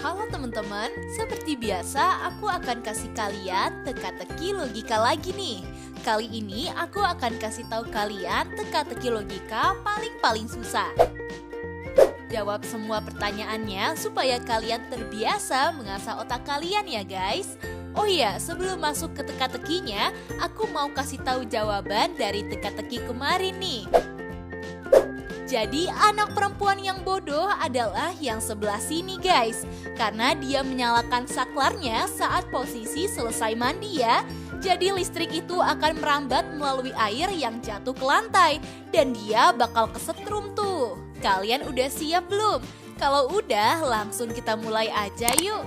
Halo teman-teman, seperti biasa aku akan kasih kalian teka-teki logika lagi nih. Kali ini aku akan kasih tahu kalian teka-teki logika paling susah. Jawab semua pertanyaannya supaya kalian terbiasa mengasah otak kalian ya guys. Oh iya, sebelum masuk ke teka-tekinya, aku mau kasih tahu jawaban dari teka-teki kemarin nih. Jadi anak perempuan yang bodoh adalah yang sebelah sini guys. Karena dia menyalakan saklarnya saat posisi selesai mandi ya. Jadi listrik itu akan merambat melalui air yang jatuh ke lantai. Dan dia bakal kesetrum tuh. Kalian udah siap belum? Kalau udah, langsung kita mulai aja yuk.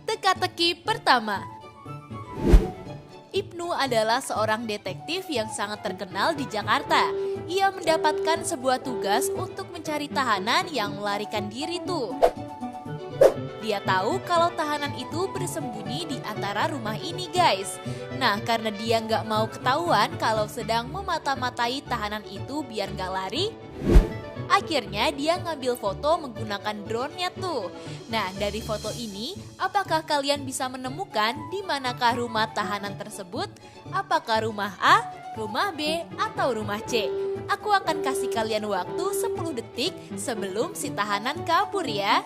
Teka-teki pertama. Ibnu adalah seorang detektif yang sangat terkenal di Jakarta. Ia mendapatkan sebuah tugas untuk mencari tahanan yang melarikan diri tuh. Dia tahu kalau tahanan itu bersembunyi di antara rumah ini guys. Nah, karena dia nggak mau ketahuan kalau sedang memata-matai tahanan itu biar nggak lari, akhirnya dia ngambil foto menggunakan drone-nya tuh. Nah, dari foto ini, apakah kalian bisa menemukan di manakah rumah tahanan tersebut? Apakah rumah A, rumah B, atau rumah C? Aku akan kasih kalian waktu 10 detik sebelum si tahanan kabur ya.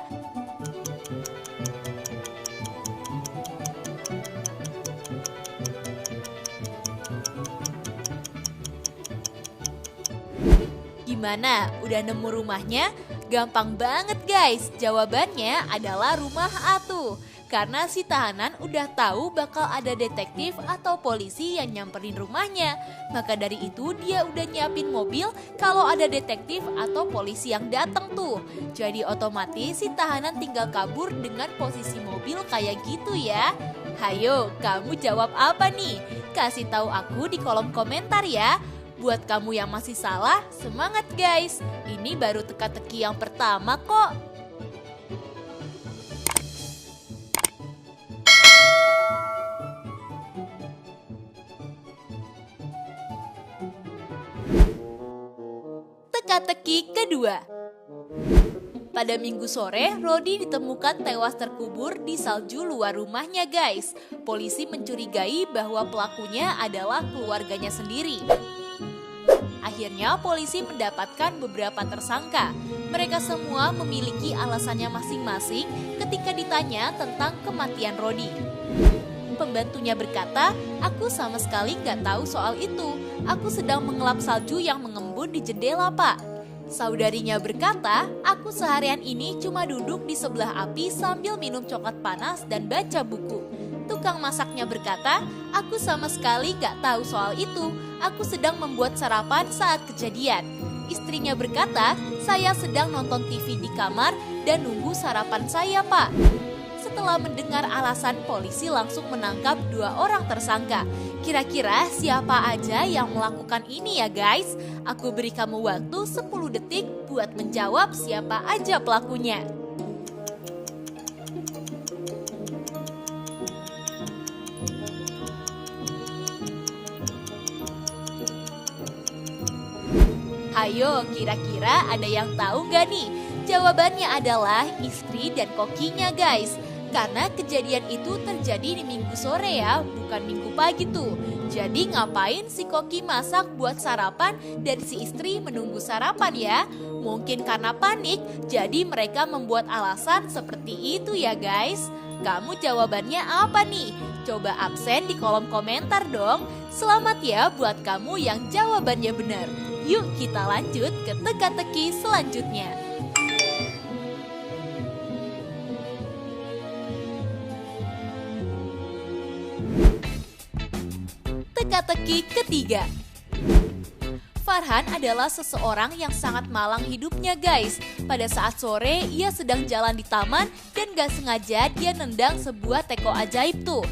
Gimana? Udah nemu rumahnya? Gampang banget guys, jawabannya adalah rumah A tuh. Karena si tahanan udah tahu bakal ada detektif atau polisi yang nyamperin rumahnya. Maka dari itu dia udah nyiapin mobil kalau ada detektif atau polisi yang datang tuh. Jadi otomatis si tahanan tinggal kabur dengan posisi mobil kayak gitu ya. Hayo, kamu jawab apa nih? Kasih tahu aku di kolom komentar ya. Buat kamu yang masih salah, semangat guys. Ini baru teka-teki yang pertama kok. Teka-teki kedua. Pada Minggu sore, Rodi ditemukan tewas terkubur di salju luar rumahnya guys. Polisi mencurigai bahwa pelakunya adalah keluarganya sendiri. Akhirnya polisi mendapatkan beberapa tersangka. Mereka semua memiliki alasannya masing-masing ketika ditanya tentang kematian Rodi. Pembantunya berkata, aku sama sekali nggak tahu soal itu. Aku sedang mengelap salju yang mengembun di jendela, Pak. Saudarinya berkata, aku seharian ini cuma duduk di sebelah api sambil minum coklat panas dan baca buku. Tukang masaknya berkata, aku sama sekali gak tahu soal itu. Aku sedang membuat sarapan saat kejadian. Istrinya berkata, saya sedang nonton TV di kamar dan nunggu sarapan saya, Pak. Setelah mendengar alasan, polisi langsung menangkap 2 orang tersangka. Kira-kira siapa aja yang melakukan ini ya guys? Aku beri kamu waktu 10 detik buat menjawab siapa aja pelakunya. Ayo, kira-kira ada yang tahu nggak nih? Jawabannya adalah istri dan kokinya guys. Karena kejadian itu terjadi di Minggu sore ya, bukan Minggu pagi tuh. Jadi ngapain si koki masak buat sarapan dan si istri menunggu sarapan ya? Mungkin karena panik, jadi mereka membuat alasan seperti itu ya guys. Kamu jawabannya apa nih? Coba absen di kolom komentar dong. Selamat ya buat kamu yang jawabannya benar. Yuk kita lanjut ke teka-teki selanjutnya. Teka-teki ketiga. Farhan adalah seseorang yang sangat malang hidupnya guys. Pada saat sore ia sedang jalan di taman dan gak sengaja dia nendang sebuah teko ajaib tuh.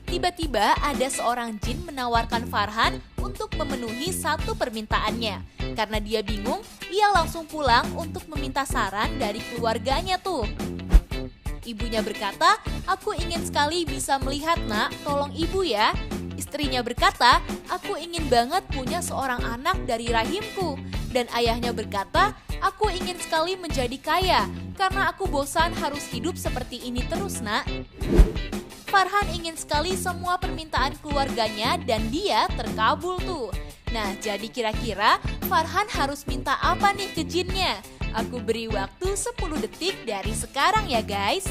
Tiba-tiba ada seorang jin menawarkan Farhan untuk memenuhi satu permintaannya. Karena dia bingung, ia langsung pulang untuk meminta saran dari keluarganya tuh. Ibunya berkata, "Aku ingin sekali bisa melihat, Nak, tolong ibu ya." Istrinya berkata, "Aku ingin banget punya seorang anak dari rahimku." Dan ayahnya berkata, "Aku ingin sekali menjadi kaya, karena aku bosan harus hidup seperti ini terus, Nak." Farhan ingin sekali semua permintaan keluarganya dan dia terkabul tuh. Nah, jadi kira-kira Farhan harus minta apa nih ke jinnya? Aku beri waktu 10 detik dari sekarang ya guys.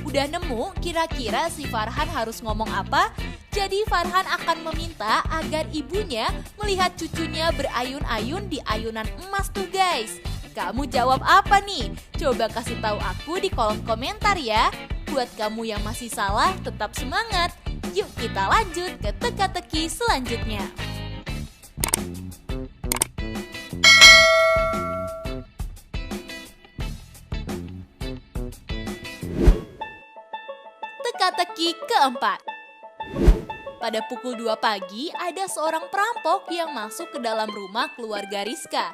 Udah nemu kira-kira si Farhan harus ngomong apa? Jadi Farhan akan meminta agar ibunya melihat cucunya berayun-ayun di ayunan emas tuh guys. Kamu jawab apa nih? Coba kasih tahu aku di kolom komentar ya. Buat kamu yang masih salah, tetap semangat. Yuk kita lanjut ke teka-teki selanjutnya. Teka-teki keempat. Pada pukul 2 pagi, ada seorang perampok yang masuk ke dalam rumah keluarga Rizka.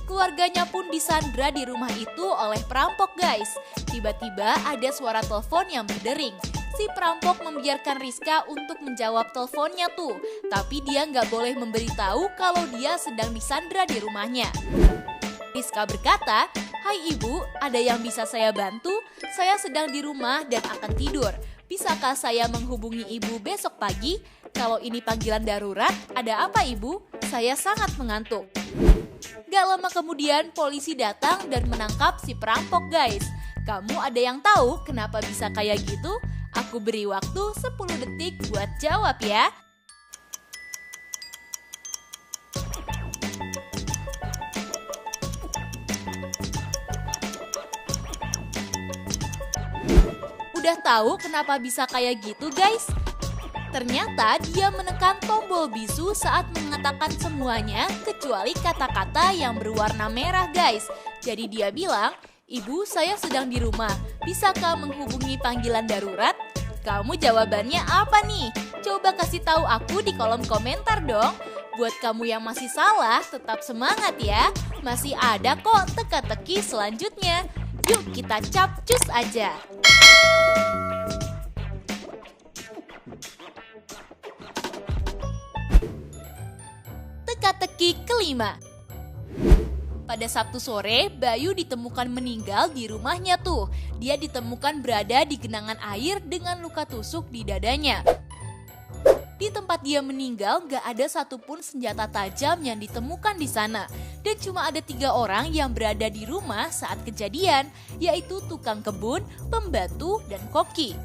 Keluarganya pun disandra di rumah itu oleh perampok guys. Tiba-tiba ada suara telepon yang berdering. Si perampok membiarkan Rizka untuk menjawab teleponnya tuh. Tapi dia nggak boleh memberitahu kalau dia sedang disandra di rumahnya. Rizka berkata, "Hai ibu, ada yang bisa saya bantu? Saya sedang di rumah dan akan tidur. Bisakah saya menghubungi ibu besok pagi? Kalau ini panggilan darurat, ada apa ibu? Saya sangat mengantuk." Gak lama kemudian polisi datang dan menangkap si perampok guys. Kamu ada yang tahu kenapa bisa kayak gitu? Aku beri waktu 10 detik buat jawab ya. Udah tahu kenapa bisa kayak gitu guys? Ternyata dia menekan tombol bisu saat mengatakan semuanya kecuali kata-kata yang berwarna merah guys. Jadi dia bilang, "Ibu, saya sedang di rumah. Bisakah menghubungi panggilan darurat?" Kamu jawabannya apa nih? Coba kasih tahu aku di kolom komentar dong. Buat kamu yang masih salah, tetap semangat ya. Masih ada kok teka-teki selanjutnya. Yuk kita capcus aja. Teka-teki kelima. Pada Sabtu sore, Bayu ditemukan meninggal di rumahnya tuh. Dia ditemukan berada di genangan air dengan luka tusuk di dadanya. Di tempat dia meninggal gak ada satupun senjata tajam yang ditemukan di sana. Dan cuma ada 3 orang yang berada di rumah saat kejadian, yaitu tukang kebun, pembantu, dan koki.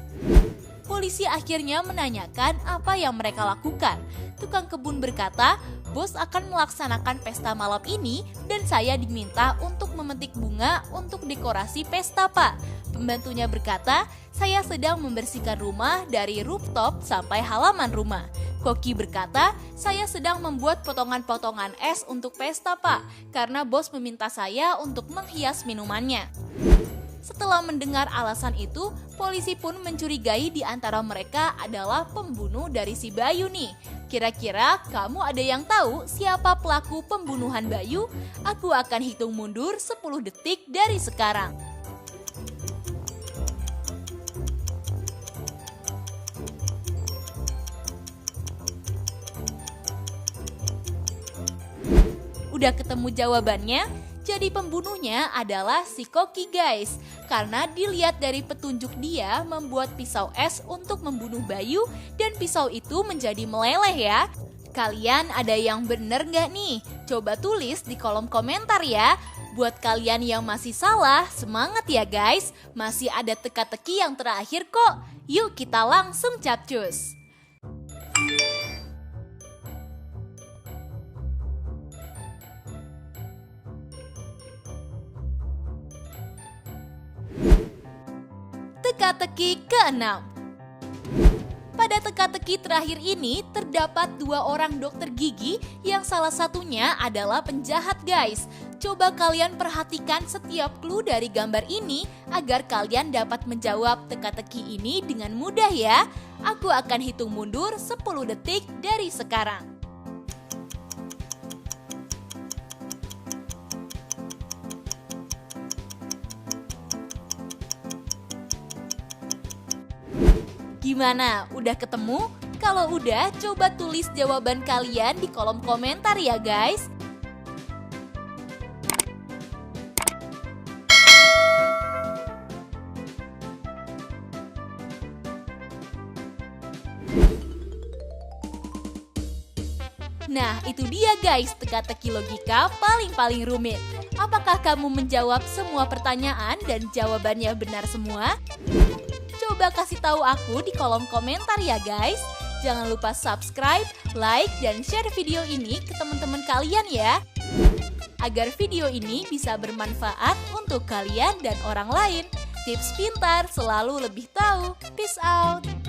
Polisi akhirnya menanyakan apa yang mereka lakukan. Tukang kebun berkata, "Bos akan melaksanakan pesta malam ini dan saya diminta untuk memetik bunga untuk dekorasi pesta, Pak." Pembantunya berkata, "Saya sedang membersihkan rumah dari rooftop sampai halaman rumah." Koki berkata, "Saya sedang membuat potongan-potongan es untuk pesta, Pak, karena bos meminta saya untuk menghias minumannya." Setelah mendengar alasan itu, polisi pun mencurigai di antara mereka adalah pembunuh dari si Bayu nih. Kira-kira kamu ada yang tahu siapa pelaku pembunuhan Bayu? Aku akan hitung mundur 10 detik dari sekarang. Udah ketemu jawabannya? Jadi pembunuhnya adalah si Koki guys. Karena dilihat dari petunjuk dia membuat pisau es untuk membunuh Bayu dan pisau itu menjadi meleleh ya. Kalian ada yang bener nggak nih? Coba tulis di kolom komentar ya. Buat kalian yang masih salah, semangat ya guys. Masih ada teka-teki yang terakhir kok. Yuk kita langsung capcus. Teka-teki ke-6. Pada teka-teki terakhir ini, terdapat 2 orang dokter gigi yang salah satunya adalah penjahat guys. Coba kalian perhatikan setiap clue dari gambar ini agar kalian dapat menjawab teka-teki ini dengan mudah ya. Aku akan hitung mundur 10 detik dari sekarang. Gimana? Udah ketemu? Kalau udah, coba tulis jawaban kalian di kolom komentar ya guys. Nah, itu dia guys, teka-teki logika paling rumit. Apakah kamu menjawab semua pertanyaan dan jawabannya benar semua? Coba kasih tahu aku di kolom komentar ya guys. Jangan lupa subscribe, like, dan share video ini ke teman-teman kalian ya. Agar video ini bisa bermanfaat untuk kalian dan orang lain. Tips pintar selalu lebih tahu. Peace out.